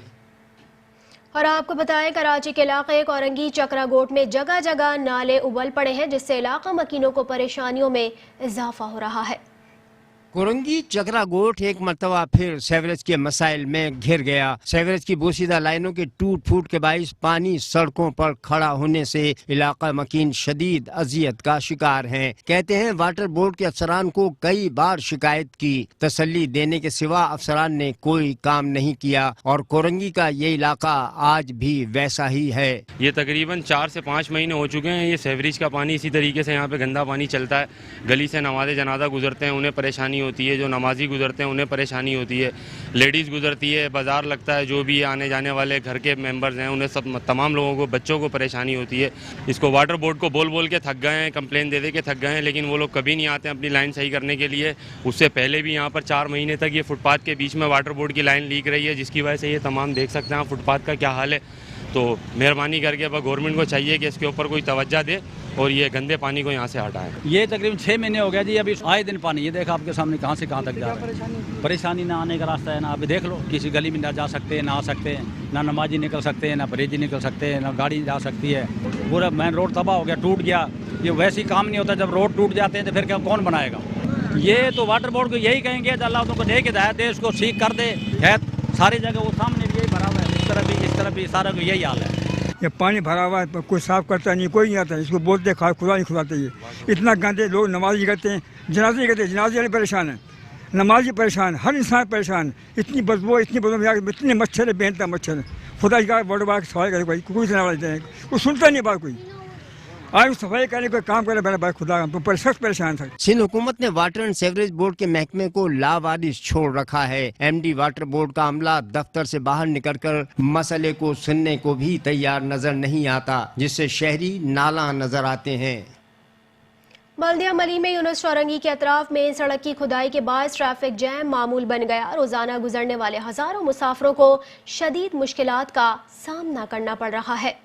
और आपको बताएं, कराची के इलाके कोरंगी चक्रागोट में जगह जगह नाले उबल पड़े हैं, जिससे इलाका मकीनों को परेशानियों में इजाफा हो रहा है। कोरंगी चक्रागोट एक मरतबा फिर सेवरेज के मसाइल में घिर गया। सेवरेज की बोसीदा लाइनों के टूट फूट के बाइस पानी सड़कों पर खड़ा होने से इलाका मकीन शदीद अजियत का शिकार हैं। कहते हैं वाटर बोर्ड के अफसरान को कई बार शिकायत की, तसल्ली देने के सिवा अफसरान ने कोई काम नहीं किया और कोरंगी का ये इलाका आज भी वैसा ही है। ये तकरीबन 4 से 5 महीने हो चुके हैं। ये सेवरेज का पानी इसी तरीके से यहाँ पे गंदा पानी चलता है। गली से नमाज़े जनाजा गुजरते हैं, उन्हें परेशानी होती है। जो नमाजी गुजरते हैं उन्हें परेशानी होती है। लेडीज़ गुजरती है, बाज़ार लगता है, जो भी आने जाने वाले घर के मेंबर्स हैं उन्हें सब तमाम लोगों को, बच्चों को परेशानी होती है। इसको वाटर बोर्ड को बोल बोल के थक गए हैं, कंप्लेन दे दे के थक गए हैं, लेकिन वो लोग कभी नहीं आते हैं अपनी लाइन सही करने के लिए। उससे पहले भी यहाँ पर 4 महीने तक ये फुटपाथ के बीच में वाटर बोर्ड की लाइन लीक रही है, जिसकी वजह से ये तमाम देख सकते हैं फुटपाथ का क्या हाल है। तो मेहरबानी करके अब गवर्नमेंट को चाहिए कि इसके ऊपर कोई तवज्जो दे और ये गंदे पानी को यहाँ से हटाएं। ये तकरीबन 6 महीने हो गया जी, अभी आए दिन पानी, ये देखा आपके सामने कहाँ से कहाँ तक जा रहा है। परेशानी ना आने का रास्ता है ना, अभी देख लो किसी गली में ना जा सकते हैं, ना आ सकते हैं, ना नमाजी निकल सकते हैं, ना परहेजी निकल सकते हैं, ना गाड़ी जा सकती है। पूरा मेन रोड तबाह हो गया, टूट गया। ये वैसे ही काम नहीं होता, जब रोड टूट जाते हैं तो फिर क्या कौन बनाएगा। ये तो वाटर बोर्ड को यही कहेंगे अल्लाह उनको दे के हिदायत दे, उसको ठीक कर दे। है सारी जगह वो सामने भी यही भरा हुआ है, इस तरफ भी सारा को यही हाल है। ये पानी भरा हुआ है, कोई साफ करता नहीं, कोई नहीं आता। इसको बोलते खुदा नहीं खुदाते। ये इतना गंदे लोग नमाज करते हैं, जनाजे करते हैं, जनाजे वाले परेशान हैं, नमाजी परेशान, हर इंसान परेशान। इतनी बदबू इतने मच्छर है, बेहनता मच्छर। खुदा का बड़ बात सफाई करे, कोई कोई सुनता नहीं बात कोई। आज सफाई करने का काम करे, बड़ा खुदा पर सख्त परेशान था। सिंध हुकूमत ने वाटर एंड सेवरेज बोर्ड के महकमे को लावारिस छोड़ रखा है। एमडी वाटर बोर्ड का अमला दफ्तर से बाहर निकलकर मसले को सुनने को भी तैयार नजर नहीं आता, जिससे शहरी नाला नजर आते हैं। बल्दिया मली में यूनुस चौरंगी के अतराफ में सड़क की खुदाई के बाद ट्रैफिक जैम मामूल बन गया। रोजाना गुजरने वाले हजारों मुसाफिरों को शदीद मुश्किलात का सामना करना पड़ रहा है।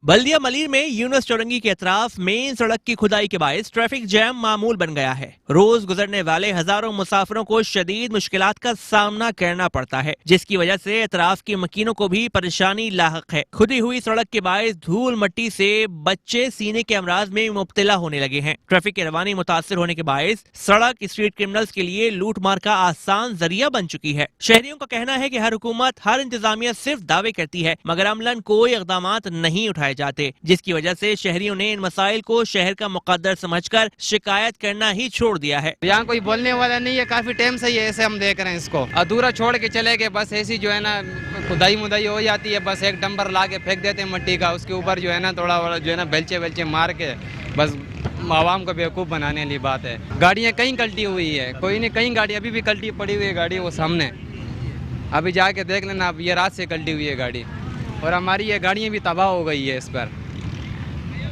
बल्दिया मलीर में यूनुस चौरंगी के अतराफ मेन सड़क की खुदाई के बायस ट्रैफिक जैम मामूल बन गया है। रोज गुजरने वाले हजारों मुसाफिरों को शदीद मुश्किलात का सामना करना पड़ता है, जिसकी वजह से अतराफ की मकीनों को भी परेशानी लाहक है। खुदी हुई सड़क के बायस धूल मट्टी से बच्चे सीने के अमराज में मुब्तला होने लगे हैं। ट्रैफिक की रवानी मुतासिर होने के बायस सड़क स्ट्रीट क्रिमिनल्स के लिए लूट मार का आसान जरिया बन चुकी है। शहरियों का कहना है कि हर हुकूमत, हर इंतजामिया सिर्फ दावे करती है, मगर अमलन कोई इक़दामात नहीं उठाए जाते, जिसकी वजह से शहरियों ने इन मसाइल को शहर का मुकद्दर समझकर शिकायत करना ही छोड़ दिया है। यहाँ कोई बोलने वाला नहीं है, काफी टाइम से ये ऐसे हम देख रहे हैं, इसको अधूरा छोड़ के चले गए। बस ऐसी जो है ना खुदाई मुदाई हो जाती है, बस एक डंपर ला के फेंक देते हैं मट्टी का, उसके ऊपर जो है ना थोड़ा जो है ना बेलचे मार के बस आवाम को बेवकूफ़ बनाने वाली बात है। गाड़ियाँ कहीं कल्टी हुई है, कोई नहीं, कहीं गाड़ी अभी भी कल्टी पड़ी हुई है गाड़ी, वो सामने अभी जाके देख लेना, अब ये रात से कल्टी हुई है गाड़ी। और हमारी ये गाड़ियाँ भी तबाह हो गई है इस पर,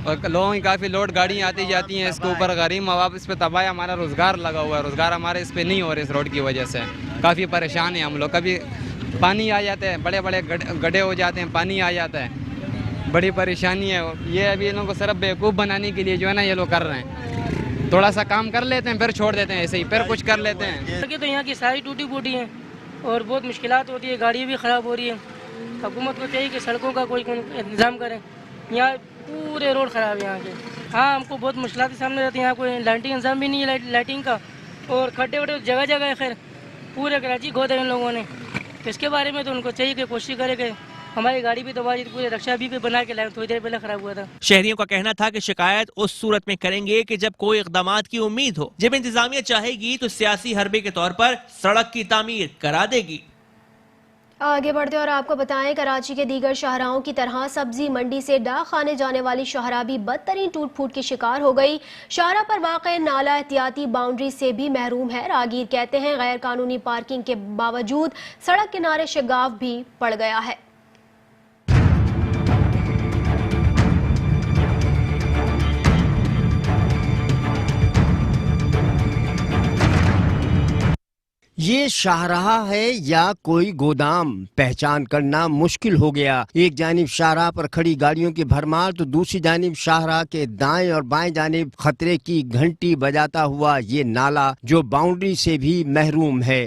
और लोगों की काफ़ी लोड गाड़ियाँ आती जाती हैं इसके ऊपर। गरीब माँ बाप इस पर तबाह है, हमारा रोज़गार लगा हुआ है, रोज़गार हमारे इस पर नहीं हो रहे इस रोड की वजह से। काफ़ी परेशान है हम लोग, कभी पानी आ जाते हैं, बड़े बड़े गड्ढे हो जाते हैं, पानी आ जाता है, बड़ी परेशानी है। ये अभी इन लोगों को सिर्फ बेवकूफ़ बनाने के लिए जो है ना ये लोग कर रहे हैं। थोड़ा सा काम कर लेते हैं फिर छोड़ देते हैं, ऐसे ही फिर कुछ कर लेते हैं। तो यहाँ की सारी टूटी फूटी है और बहुत मुश्किलात होती है, गाड़ी भी ख़राब हो रही है। हुकूमत को चाहिए कि सड़कों का कोई इंतज़ाम करें। यहाँ पूरे रोड ख़राब है यहाँ के। हाँ, हमको बहुत मुश्किलात के सामने रहती है। यहाँ कोई लाइटिंग इंतज़ाम भी नहीं है लाइटिंग का, और खड्डे वड्डे जगह जगह है, खैर पूरे कराची खोदे इन लोगों ने। तो इसके बारे में तो उनको चाहिए कि कोशिश करे कि हमारी गाड़ी भी दबा दी, पूरे रक्षा भी बना के लाए, थोड़ी देर पहले खराब हुआ था। शहरियों का कहना था कि शिकायत उस सूरत में करेंगे कि जब कोई इक़दामात की उम्मीद हो। जब इंतजामिया चाहेगी तो सियासी हरबे के तौर पर सड़क की तामीर करा देगी। आगे बढ़ते और आपको बताएं, कराची के दीगर शाहराहों की तरह सब्जी मंडी से डाक खाने जाने वाली शाहराह भी बदतरीन टूट फूट की शिकार हो गई। शाहराह पर वाक़ नाला एहतियाती बाउंड्री से भी महरूम है। राहगीर कहते हैं गैर कानूनी पार्किंग के बावजूद सड़क किनारे शगाफ भी पड़ गया है। ये शाहराह है या कोई गोदाम, पहचान करना मुश्किल हो गया। एक जानिब शाहराह पर खड़ी गाड़ियों की भरमार तो दूसरी जानिब शाहराह के दाएं और बाएं जानिब खतरे की घंटी बजाता हुआ ये नाला जो बाउंड्री से भी महरूम है।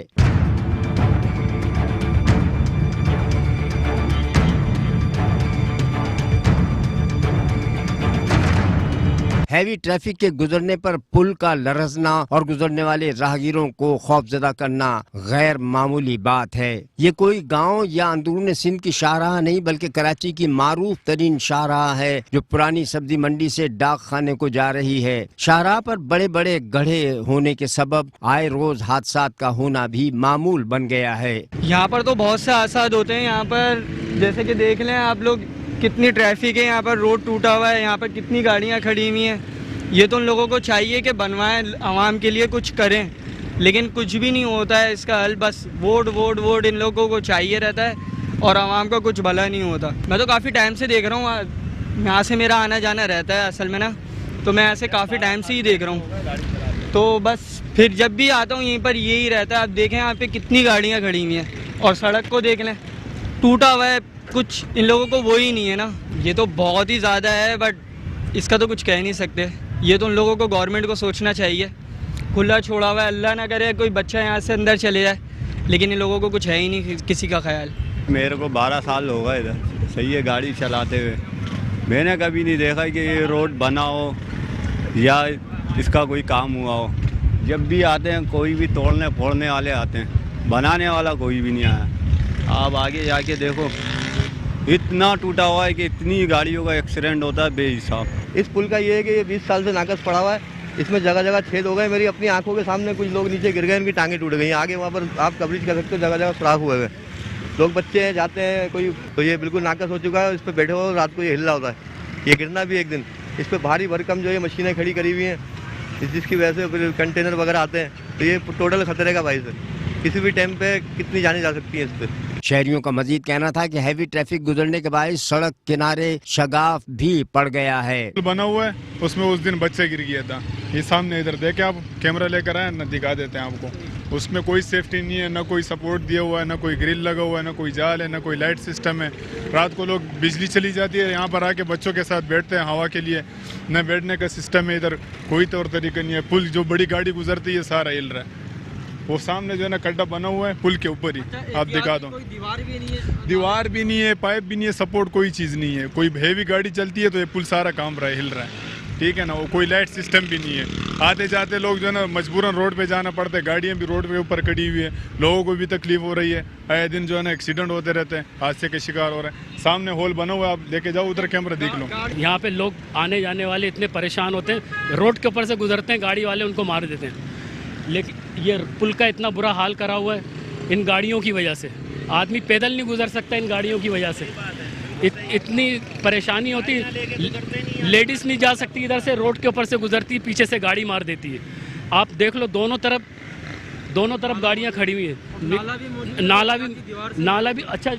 हैवी ट्रैफिक के गुजरने पर पुल का लरसना और गुजरने वाले राहगीरों को खौफजदा करना गैर मामूली बात है। ये कोई गांव या अंदरून सिंध की शाहराह नहीं बल्कि कराची की मारूफ तरीन शाहराह है जो पुरानी सब्जी मंडी से डाक खाने को जा रही है। शाहराह पर बड़े बड़े गड्ढे होने के सबब आए रोज हादसात का होना भी मामूल बन गया है। यहाँ पर तो बहुत से हादसात होते हैं। यहाँ पर जैसे कि देख लें आप लोग, कितनी ट्रैफिक है, यहाँ पर रोड टूटा हुआ है, यहाँ पर कितनी गाड़ियाँ खड़ी हुई हैं। ये तो उन लोगों को चाहिए कि बनवाएं, आवाम के लिए कुछ करें, लेकिन कुछ भी नहीं होता है इसका हल। बस वोट वोट वोट इन लोगों को चाहिए रहता है और आवाम का कुछ भला नहीं होता। मैं तो काफ़ी टाइम से देख रहा हूँ, यहाँ से मेरा आना जाना रहता है असल में ना, तो मैं ऐसे काफ़ी टाइम से ही देख रहा हूँ। तो बस फिर जब भी आता हूँ यहीं पर यही रहता है। आप देखें यहाँ पे कितनी गाड़ियाँ खड़ी हुई हैं और सड़क को देख लें, टूटा हुआ है, कुछ इन लोगों को वो ही नहीं है ना। ये तो बहुत ही ज़्यादा है, बट इसका तो कुछ कह नहीं सकते। ये तो उन लोगों को गवर्नमेंट को सोचना चाहिए। खुला छोड़ा हुआ है, अल्लाह ना करे कोई बच्चा यहाँ से अंदर चले जाए, लेकिन इन लोगों को कुछ है ही नहीं किसी का ख्याल। मेरे को 12 साल हो गए इधर, सही है, गाड़ी चलाते हुए। मैंने कभी नहीं देखा कि ये रोड बना हो या इसका कोई काम हुआ हो। जब भी आते हैं कोई भी तोड़ने फोड़ने वाले आते हैं, बनाने वाला कोई भी नहीं आया। आप आगे जाके देखो, इतना टूटा हुआ है कि इतनी गाड़ियों का एक्सीडेंट होता है बेहिसाब। इस पुल का ये है कि ये 20 साल से नाकस पड़ा हुआ है, इसमें जगह जगह छेद हो गए। मेरी अपनी आंखों के सामने कुछ लोग नीचे गिर गए, उनकी टांगें टूट गई। आगे वहाँ पर आप कवरेज कर सकते हो, जगह जगह सुराख हुए हुए लोग, बच्चे हैं, जाते हैं कोई, तो ये बिल्कुल नाकस हो चुका है। इस पर बैठे हो रात को ये हिल रहा होता है, ये गिरना भी एक दिन। इस पर भारी भरकम जो ये मशीनें खड़ी करी हुई हैं, जिसकी वजह से फिर कंटेनर वगैरह आते हैं, तो ये टोटल खतरे का बाइस है। किसी भी टाइम पे कितनी जाने जा सकती है इस पर। शहरियों का मजीद कहना था कि हैवी ट्रैफिक गुजरने के बाद सड़क किनारे शगाफ भी पड़ गया है। बना हुआ है, उसमें उस दिन बच्चे गिर गया था। ये सामने इधर देखे आप, कैमरा लेकर आए न, दिखा देते हैं आपको। उसमें कोई सेफ्टी नहीं है, ना कोई सपोर्ट दिया हुआ है, ना कोई ग्रिल लगा हुआ है, ना कोई जाल है, ना कोई लाइट सिस्टम है। रात को लोग, बिजली चली जाती है, यहाँ पर आके बच्चों के साथ बैठते हैं हवा के लिए, न बैठने का सिस्टम है। इधर कोई तौर तरीका नहीं है। पुल जो बड़ी गाड़ी गुजरती है सारा हिल रहा है। वो सामने जो है ना गड्ढा बना हुआ है पुल के ऊपर ही, आप दिखा दो। दीवार भी नहीं है, पाइप भी नहीं है, सपोर्ट कोई चीज़ नहीं है। कोई हैवी गाड़ी चलती है तो ये पुल सारा काम रहा है, हिल रहा है, ठीक है ना। वो कोई लाइट सिस्टम भी नहीं है। आते जाते लोग जो है ना मजबूरन रोड पे जाना पड़ता है। गाड़ियाँ भी रोड पे ऊपर खड़ी हुई है, लोगों को भी तकलीफ हो रही है। आए दिन जो है ना एक्सीडेंट होते रहते हैं, हादसे के शिकार हो रहे हैं। सामने होल बना हुआ है, आप लेके जाओ उधर, कैमरा देख लो। यहाँ पे लोग आने जाने वाले इतने परेशान होते हैं, रोड के ऊपर से गुजरते हैं, गाड़ी वाले उनको मार देते हैं। लेकिन ये पुल का इतना बुरा हाल करा हुआ है इन गाड़ियों की वजह से। आदमी पैदल नहीं गुजर सकता इन गाड़ियों की वजह से। इतनी परेशानी होती, लेडीज़ नहीं जा सकती इधर से, रोड के ऊपर से गुजरती, पीछे से गाड़ी मार देती है। आप देख लो, दोनों तरफ गाड़ियाँ खड़ी हुई हैं। नाला भी अच्छा,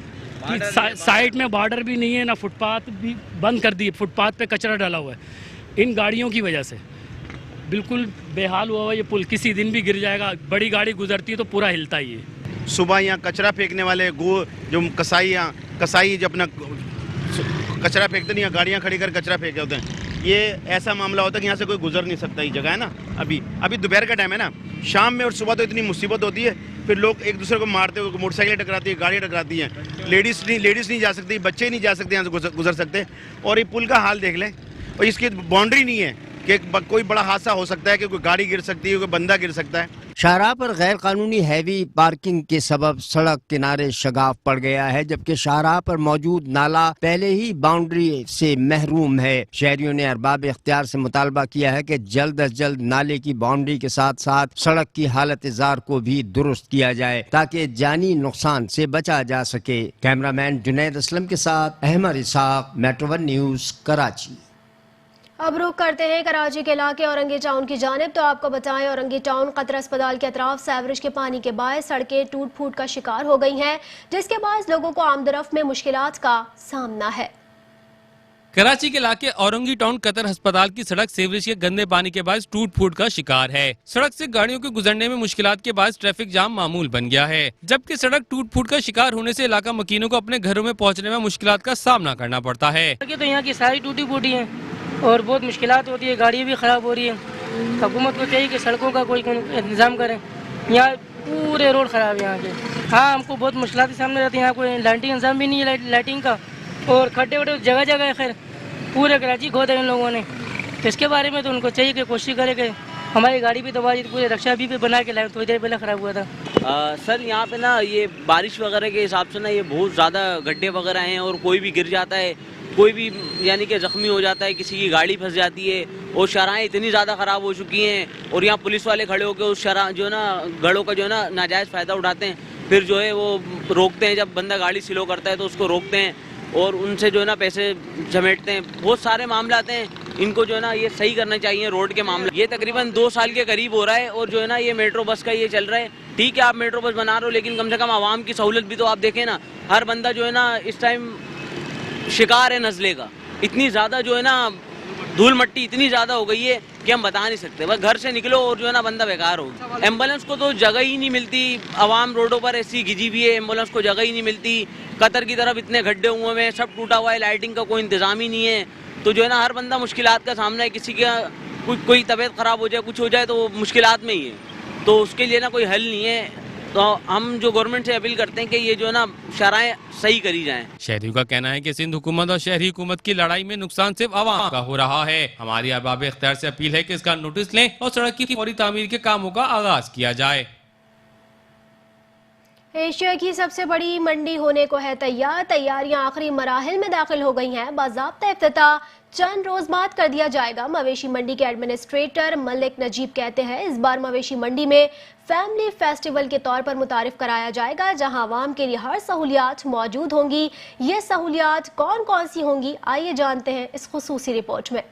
साइड में बॉर्डर भी नहीं है, ना फुटपाथ भी बंद कर दिए, फुटपाथ पे कचरा डाला हुआ है इन गाड़ियों की वजह से। बिल्कुल बेहाल हुआ हुआ ये पुल, किसी दिन भी गिर जाएगा। बड़ी गाड़ी गुजरती है तो पूरा हिलता ही है। सुबह यहाँ कचरा फेंकने वाले जो कसाई जो अपना कचरा फेंकते नहीं, गाड़ियाँ खड़ी कर कचरा फेंके होते हैं। ये ऐसा मामला होता है कि यहाँ से कोई गुजर नहीं सकता। ये जगह है ना, अभी दोपहर का टाइम है ना, शाम में और सुबह तो इतनी मुसीबत होती है। फिर लोग एक दूसरे को मारते हुए, मोटरसाइकिलें टकराती है, गाड़ियाँ टकराती हैं। लेडीज़ नहीं जा सकती, बच्चे नहीं जा सकते, यहाँ से गुजर सकते। और ये पुल का हाल देख लें, और इसकी बाउंड्री नहीं है कि कोई बड़ा हादसा हो सकता है, कि कोई गाड़ी गिर सकती है, कोई बंदा गिर सकता है। शाहराह पर गैर कानूनी हैवी पार्किंग के सबब सड़क किनारे शगाफ पड़ गया है, जबकि शाहराह पर मौजूद नाला पहले ही बाउंड्री से महरूम है। शहरियों ने अरबाब इख्तियार से मुतालबा किया है कि जल्द अज जल्द नाले की बाउंड्री के साथ साथ सड़क की हालत जार को भी दुरुस्त किया जाए ताकि जानी नुकसान से बचा जा सके। कैमरामैन जुनैद असलम के साथ अहमद इसाक, मेट्रो 1 न्यूज, कराची। अब रुख करते हैं कराची के इलाके औरंगी टाउन की जानिब। तो आपको बताएं, औरंगी टाउन कतर अस्पताल के अतराफ सेवरेज के पानी के बायस सड़कें टूट फूट का शिकार हो गई हैं, जिसके बायस लोगों को आमदरफ्त में मुश्किलात का सामना है। कराची के इलाके औरंगी टाउन कतर अस्पताल की सड़क सीवरेज के गंदे पानी के बायस टूट फूट का शिकार है। सड़क से गाड़ियों के गुजरने में मुश्किलात के बायस ट्रैफिक जाम मामूल बन गया है, जबकि सड़क टूट फूट का शिकार होने से इलाका मकीनों को अपने घरों में पहुंचने में मुश्किलात का सामना करना पड़ता है। तो यहाँ की सारी टूटी फूटी है और बहुत मुश्किलात होती है, गाड़ियाँ भी खराब हो रही है। हुकूमत को चाहिए कि सड़कों का कोई इंतजाम करें। यहाँ पूरे रोड खराब है यहाँ के। हाँ, हमको बहुत मुश्किलात सामने रहती है। यहाँ कोई लाइटिंग इंतजाम भी नहीं है लाइटिंग का, और खड्डे वड्डे जगह जगह है। खैर पूरे कराची खोद है इन लोगों ने, तो इसके बारे में तो उनको चाहिए कि कोशिश करें कि हमारी गाड़ी भी दबा दी, पूरे रक्षा भी बना के लाए। थोड़ी देर पहले ख़राब हुआ था। सर यहाँ पे ना ये बारिश वगैरह के हिसाब से ना ये बहुत ज़्यादा गड्ढे वगैरह हैं, और कोई भी गिर जाता है, कोई भी यानी कि ज़ख्मी हो जाता है, किसी की गाड़ी फंस जाती है। और शराहें इतनी ज़्यादा ख़राब हो चुकी हैं, और यहाँ पुलिस वाले खड़े होकर उस शराह जो है ना गढ़ों का जो है ना नाजायज़ फ़ायदा उठाते हैं। फिर जो है वो रोकते हैं, जब बंदा गाड़ी स्लो करता है तो उसको रोकते हैं और उनसे जो है ना पैसे झमेटते हैं। बहुत सारे मामला आते हैं, इनको जो है ना ये सही करना चाहिए रोड के मामले। ये तकरीबन 2 साल के करीब हो रहा है, और जो है ना ये मेट्रो बस का ये चल रहा है। ठीक है, आप मेट्रो बस बना रहे हो, लेकिन कम से कम आवाम की सहूलत भी तो आप देखें ना। हर बंदा जो है ना इस टाइम शिकार है नज़ले का। इतनी ज़्यादा जो है ना धूल मट्टी इतनी ज़्यादा हो गई है कि हम बता नहीं सकते। बस घर से निकलो और जो है ना बंदा बेकार हो। एम्बुलेंस को तो जगह ही नहीं मिलती, आवाम रोडों पर ऐसी घिजी हुई है, एम्बुलेंस को जगह ही नहीं मिलती। कतर की तरफ इतने गड्ढे हुए हैं, सब टूटा हुआ है, लाइटिंग का कोई इंतजाम ही नहीं है। तो जो है ना हर बंदा मुश्किलात का सामना है। किसी का कोई तबीयत ख़राब हो जाए, कुछ हो जाए तो वो मुश्किलात में ही है। तो उसके लिए ना कोई हल नहीं है। तो हम जो गवर्नमेंट से अपील करते हैं कि ये जो है ना शराएं सही करी जाएं। शहरियों का कहना है कि सिंध हुकूमत और शहरी हुकूमत की लड़ाई में नुकसान सिर्फ आवाम का हो रहा है। हमारी अरबाब इख्तियार से अपील है कि इसका नोटिस लें और सड़क की फौरी तामीर के कामों का आगाज किया जाए। एशिया की सबसे बड़ी मंडी होने को है तैयार। तैयारियां आखिरी मराहिल में दाखिल हो गई हैं। बाज़ाब्ता इफ्तिताह चंद रोज बाद कर दिया जाएगा। मवेशी मंडी के एडमिनिस्ट्रेटर मलिक नजीब कहते हैं, इस बार मवेशी मंडी में फैमिली फेस्टिवल के तौर पर मुतारिफ कराया जाएगा, जहां आवाम के लिए हर सहूलियात मौजूद होंगी। ये सहूलियात कौन कौन सी होंगी, आइए जानते हैं इस खुसूसी रिपोर्ट में।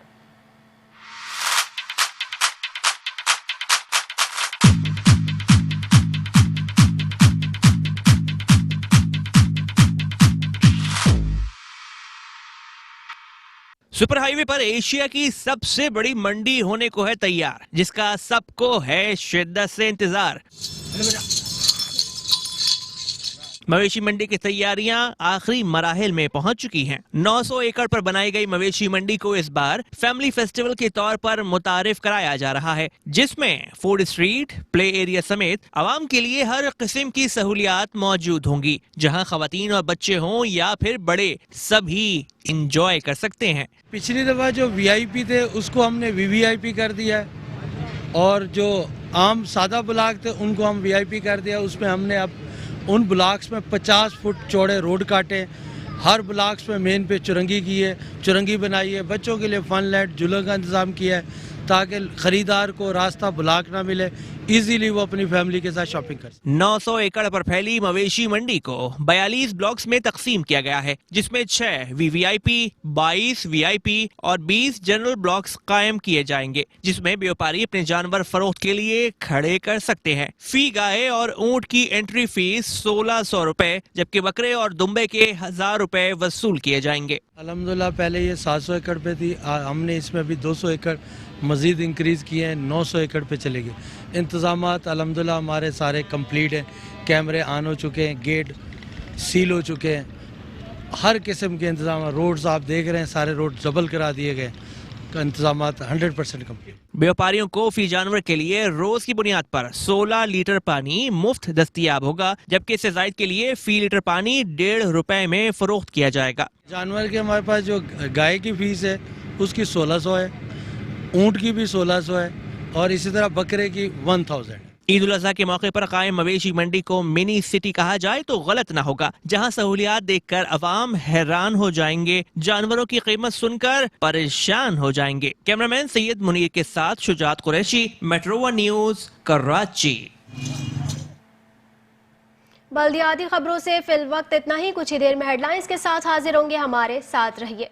सुपर हाईवे पर एशिया की सबसे बड़ी मंडी होने को है तैयार, जिसका सबको है शिद्दत से इंतजार। मवेशी मंडी की तैयारियां आखिरी मराहिल में पहुंच चुकी हैं। 900 एकड़ पर बनाई गई मवेशी मंडी को इस बार फैमिली फेस्टिवल के तौर पर मुतारिफ कराया जा रहा है, जिसमें फूड स्ट्रीट, प्ले एरिया समेत आवाम के लिए हर किस्म की सहूलियात मौजूद होंगी, जहां खवातीन और बच्चे हों या फिर बड़े, सभी इंजॉय कर सकते हैं। पिछली दफा जो वीआईपी थे उसको हमने वीवीआईपी कर दिया है, और जो आम सादा ब्लॉक थे उनको हम वीआईपी कर दिया। उसमें हमने अब उन ब्लॉक्स में 50 फुट चौड़े रोड काटे, हर ब्लॉक्स में मेन पे चुरंगी की है, चुरंगी बनाई है। बच्चों के लिए फन लाइट झूलों का इंतज़ाम किया है ताकि खरीदार को रास्ता ब्लॉक ना मिले, इजीली वो अपनी फैमिली के साथ शॉपिंग कर सके। 900 एकड़ पर फैली मवेशी मंडी को 42 ब्लॉक्स में तकसीम किया गया है, जिसमें 6 वीवीआईपी, 22 वीआईपी और 20 जनरल ब्लॉक्स कायम किए जाएंगे, जिसमें व्यापारी अपने जानवर फरोख्त के लिए खड़े कर सकते हैं। फी गाय और ऊंट की एंट्री फीस 1600 रुपए, जबकि बकरे और दुम्बे के 1000 रुपए वसूल किए जाएंगे। अल्हम्दुलिल्लाह पहले ये 700 एकड़ पे थी, हमने इसमें भी 200 एकड़ मज़ीद इंक्रीज़ किए हैं, 900 एकड़ पे चले गए। इंतज़ामात अल्हम्दुलिल्लाह हमारे सारे कंप्लीट हैं, कैमरे ऑन हो चुके हैं, गेट सील हो चुके हैं, हर किस्म के इंतज़ाम। रोड्स आप देख रहे हैं, सारे रोड डबल करा दिए गए, इंतज़ामात 100% कंप्लीट। व्यापारियों को फी जानवर के लिए रोज की बुनियाद पर 16 लीटर पानी मुफ्त दस्तयाब होगा, जबकि इससे जायद के लिए फी लीटर पानी 1.5 रुपए में फरोख्त किया जाएगा। जानवर के हमारे पास जो गाय की फीस है उसकी 1600 है, ऊँट की भी 1600 है, और इसी तरह बकरे की 1000 है। ईद उल अजहा के मौके पर कायम मवेशी मंडी को मिनी सिटी कहा जाए तो गलत ना होगा, जहां सहूलियात देखकर अवाम हैरान हो जाएंगे, जानवरों की कीमत सुनकर परेशान हो जाएंगे। कैमरामैन सैयद मुनीर के साथ Shujaat Qureshi, metro one news, Karachi. बल्दियाती खबरों से फिल वक्त इतना ही। कुछ ही देर में हेडलाइंस के साथ हाजिर होंगे, हमारे साथ रहिए।